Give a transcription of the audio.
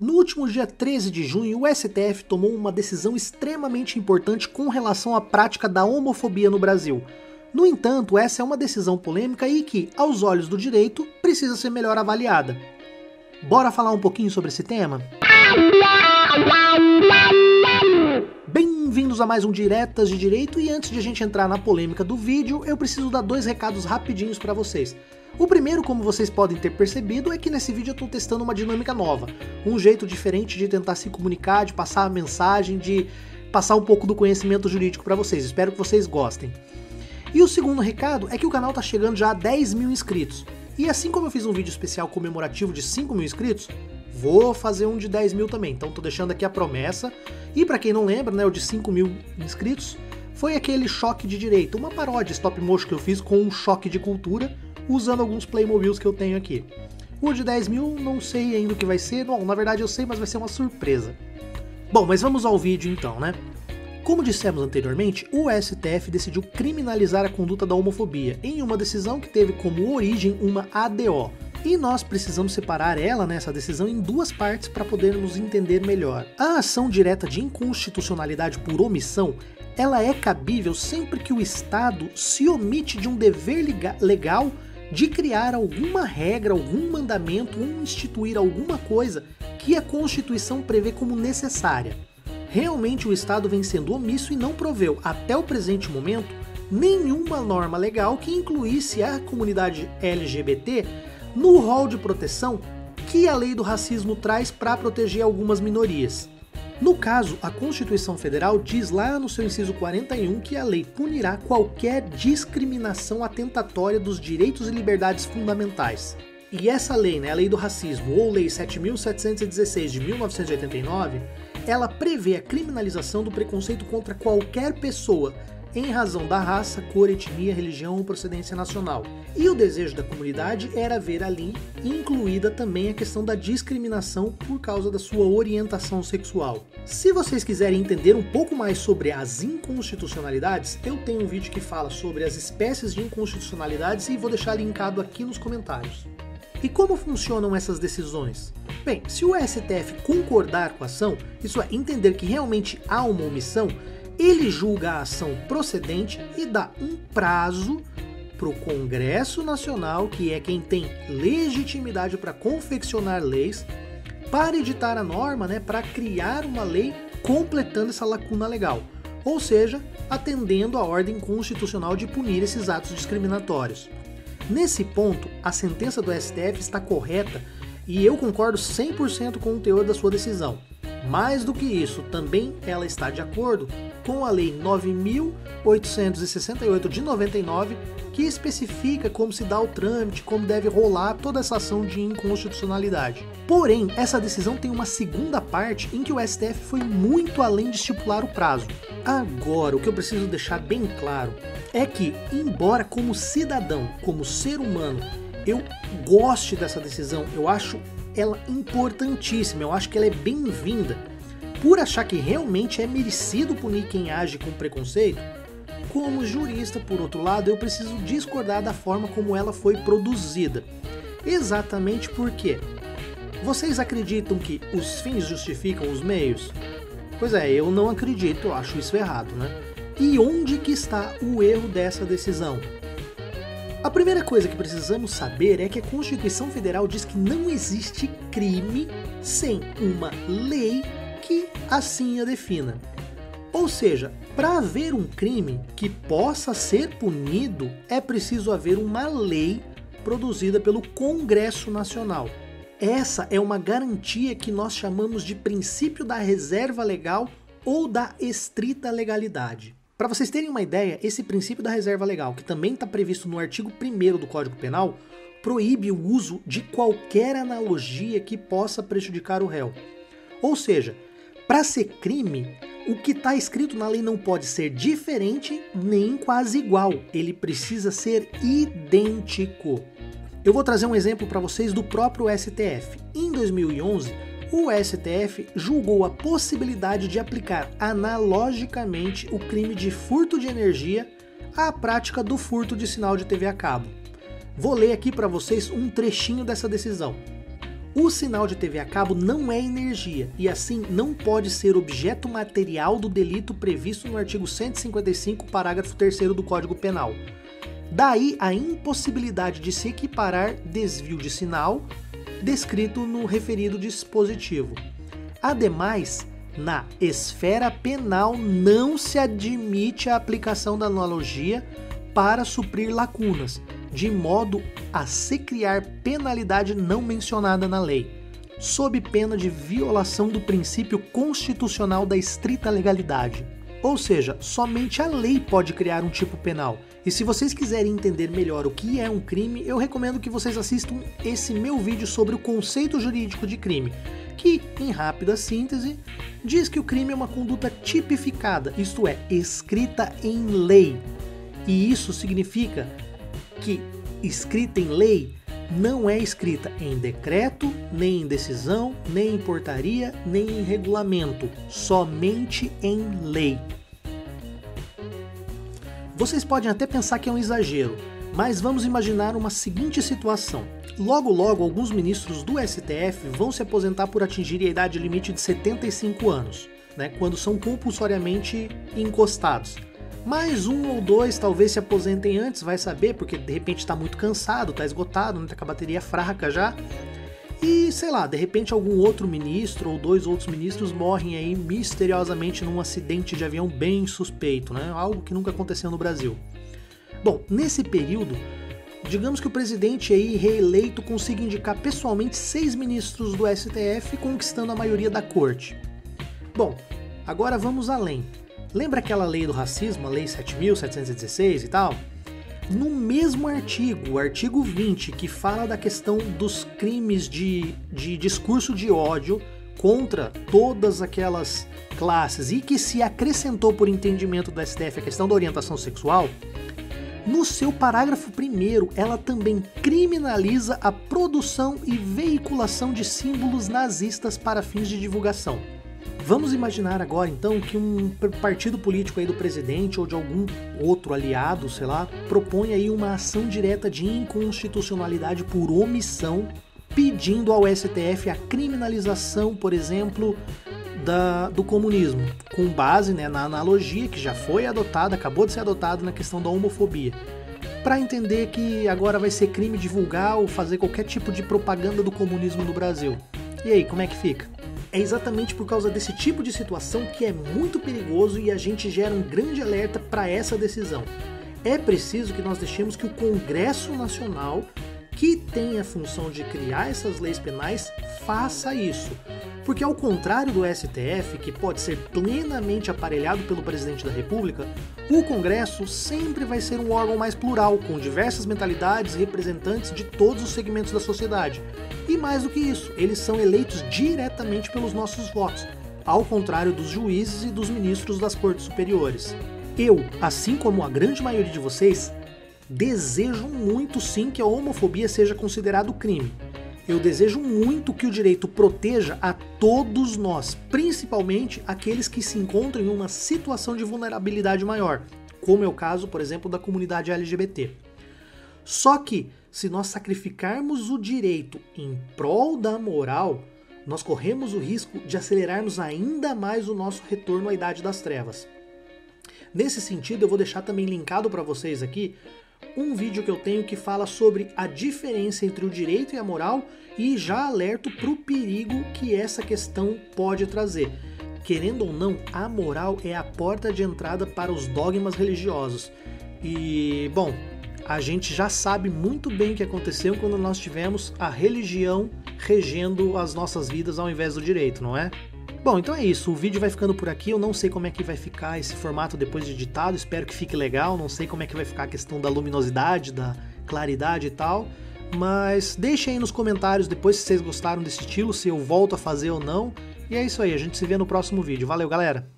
No último dia 13 de junho, o STF tomou uma decisão extremamente importante com relação à prática da homofobia no Brasil. No entanto, essa é uma decisão polêmica e que, aos olhos do direito, precisa ser melhor avaliada. Bora falar um pouquinho sobre esse tema? Bem-vindos a mais um Diretas de Direito, e antes de a gente entrar na polêmica do vídeo, eu preciso dar dois recados rapidinhos para vocês. O primeiro, como vocês podem ter percebido, é que nesse vídeo eu estou testando uma dinâmica nova, um jeito diferente de tentar se comunicar, de passar a mensagem, de passar um pouco do conhecimento jurídico para vocês. Espero que vocês gostem. E o segundo recado é que o canal está chegando já a 10 mil inscritos. E assim como eu fiz um vídeo especial comemorativo de 5 mil inscritos, vou fazer um de 10 mil também. Então tô deixando aqui a promessa. E para quem não lembra, né, o de 5 mil inscritos foi aquele Choque de Direito, uma paródia stop motion que eu fiz com um choque de cultura, usando alguns Playmobiles que eu tenho aqui. O de 10 mil não sei ainda o que vai ser. Bom, na verdade eu sei, mas vai ser uma surpresa. Bom, mas vamos ao vídeo então, né? Como dissemos anteriormente, o STF decidiu criminalizar a conduta da homofobia em uma decisão que teve como origem uma ADO. E nós precisamos separar ela, essa decisão, em duas partes para podermos entender melhor. A ação direta de inconstitucionalidade por omissão, ela é cabível sempre que o Estado se omite de um dever legal de criar alguma regra, algum mandamento ou instituir alguma coisa que a Constituição prevê como necessária. Realmente o Estado vem sendo omisso e não proveu, até o presente momento, nenhuma norma legal que incluísse a comunidade LGBT no rol de proteção que a lei do racismo traz para proteger algumas minorias. No caso, a Constituição Federal diz lá no seu inciso 41 que a lei punirá qualquer discriminação atentatória dos direitos e liberdades fundamentais. E essa lei, a lei do racismo, ou lei 7.716 de 1989, ela prevê a criminalização do preconceito contra qualquer pessoa em razão da raça, cor, etnia, religião ou procedência nacional. E o desejo da comunidade era ver ali incluída também a questão da discriminação por causa da sua orientação sexual. Se vocês quiserem entender um pouco mais sobre as inconstitucionalidades, eu tenho um vídeo que fala sobre as espécies de inconstitucionalidades e vou deixar linkado aqui nos comentários. E como funcionam essas decisões? Bem, se o STF concordar com a ação, isso é, entender que realmente há uma omissão, ele julga a ação procedente e dá um prazo para o Congresso Nacional, que é quem tem legitimidade para confeccionar leis, para editar a norma, para criar uma lei completando essa lacuna legal, ou seja, atendendo à ordem constitucional de punir esses atos discriminatórios. Nesse ponto, a sentença do STF está correta e eu concordo 100% com o teor da sua decisão. Mais do que isso, também ela está de acordo com a Lei 9.868 de 99, que especifica como se dá o trâmite, como deve rolar toda essa ação de inconstitucionalidade. Porém, essa decisão tem uma segunda parte em que o STF foi muito além de estipular o prazo. Agora, o que eu preciso deixar bem claro é que, embora como cidadão, como ser humano, eu goste dessa decisão, eu acho ela importantíssima, eu acho que ela é bem-vinda, por achar que realmente é merecido punir quem age com preconceito, como jurista, por outro lado, eu preciso discordar da forma como ela foi produzida. Exatamente porque vocês acreditam que os fins justificam os meios? Pois é, eu não acredito, eu acho isso errado, E onde que está o erro dessa decisão? A primeira coisa que precisamos saber é que a Constituição Federal diz que não existe crime sem uma lei que assim a defina. Ou seja, para haver um crime que possa ser punido, é preciso haver uma lei produzida pelo Congresso Nacional. Essa é uma garantia que nós chamamos de princípio da reserva legal ou da estrita legalidade. Para vocês terem uma ideia, esse princípio da reserva legal, que também está previsto no artigo 1º do Código Penal, proíbe o uso de qualquer analogia que possa prejudicar o réu. Ou seja, para ser crime, o que está escrito na lei não pode ser diferente nem quase igual, ele precisa ser idêntico. Eu vou trazer um exemplo para vocês do próprio STF. Em 2011, o STF julgou a possibilidade de aplicar analogicamente o crime de furto de energia à prática do furto de sinal de TV a cabo. Vou ler aqui para vocês um trechinho dessa decisão. O sinal de TV a cabo não é energia e assim não pode ser objeto material do delito previsto no artigo 155, parágrafo 3º do Código Penal. Daí a impossibilidade de se equiparar desvio de sinal descrito no referido dispositivo. Ademais, na esfera penal não se admite a aplicação da analogia para suprir lacunas, de modo a se criar penalidade não mencionada na lei, sob pena de violação do princípio constitucional da estrita legalidade. Ou seja, somente a lei pode criar um tipo penal. E se vocês quiserem entender melhor o que é um crime, eu recomendo que vocês assistam esse meu vídeo sobre o conceito jurídico de crime, que, em rápida síntese, diz que o crime é uma conduta tipificada, isto é, escrita em lei. E isso significa que escrita em lei não é escrita em decreto, nem em decisão, nem em portaria, nem em regulamento, somente em lei. Vocês podem até pensar que é um exagero, mas vamos imaginar uma seguinte situação. Logo logo, alguns ministros do STF vão se aposentar por atingirem a idade limite de 75 anos, né, quando são compulsoriamente encostados. Mais um ou dois talvez se aposentem antes, vai saber, porque de repente está muito cansado, está esgotado, está com a bateria fraca já. E, sei lá, de repente algum outro ministro ou dois outros ministros morrem aí misteriosamente num acidente de avião bem suspeito, né? Algo que nunca aconteceu no Brasil. Bom, nesse período, digamos que o presidente aí reeleito consiga indicar pessoalmente 6 ministros do STF, conquistando a maioria da corte. Bom, agora vamos além. Lembra aquela lei do racismo, a lei 7.716 e tal? No mesmo artigo, o artigo 20, que fala da questão dos crimes de discurso de ódio contra todas aquelas classes e que se acrescentou por entendimento do STF a questão da orientação sexual, no seu parágrafo 1º, ela também criminaliza a produção e veiculação de símbolos nazistas para fins de divulgação. Vamos imaginar agora, então, que um partido político aí do presidente ou de algum outro aliado, sei lá, propõe aí uma ação direta de inconstitucionalidade por omissão, pedindo ao STF a criminalização, por exemplo, do comunismo, com base, né, na analogia que já foi adotada, acabou de ser adotada na questão da homofobia, para entender que agora vai ser crime divulgar ou fazer qualquer tipo de propaganda do comunismo no Brasil. E aí, como é que fica? É exatamente por causa desse tipo de situação que é muito perigoso e a gente gera um grande alerta para essa decisão. É preciso que nós deixemos que o Congresso Nacional, que tem a função de criar essas leis penais, faça isso. Porque ao contrário do STF, que pode ser plenamente aparelhado pelo presidente da República, o Congresso sempre vai ser um órgão mais plural, com diversas mentalidades e representantes de todos os segmentos da sociedade. E mais do que isso, eles são eleitos diretamente pelos nossos votos, ao contrário dos juízes e dos ministros das cortes superiores. Eu, assim como a grande maioria de vocês, desejo muito sim que a homofobia seja considerado crime. Eu desejo muito que o direito proteja a todos nós, principalmente aqueles que se encontram em uma situação de vulnerabilidade maior, como é o caso, por exemplo, da comunidade LGBT. Só que, se nós sacrificarmos o direito em prol da moral, nós corremos o risco de acelerarmos ainda mais o nosso retorno à Idade das Trevas. Nesse sentido, eu vou deixar também linkado para vocês aqui um vídeo que eu tenho que fala sobre a diferença entre o direito e a moral e já alerto para o perigo que essa questão pode trazer. Querendo ou não, a moral é a porta de entrada para os dogmas religiosos. E, bom, a gente já sabe muito bem o que aconteceu quando nós tivemos a religião regendo as nossas vidas ao invés do direito, não é? Bom, então é isso, o vídeo vai ficando por aqui, eu não sei como é que vai ficar esse formato depois de editado, espero que fique legal, não sei como é que vai ficar a questão da luminosidade, da claridade e tal, mas deixem aí nos comentários depois se vocês gostaram desse estilo, se eu volto a fazer ou não, e é isso aí, a gente se vê no próximo vídeo, valeu galera!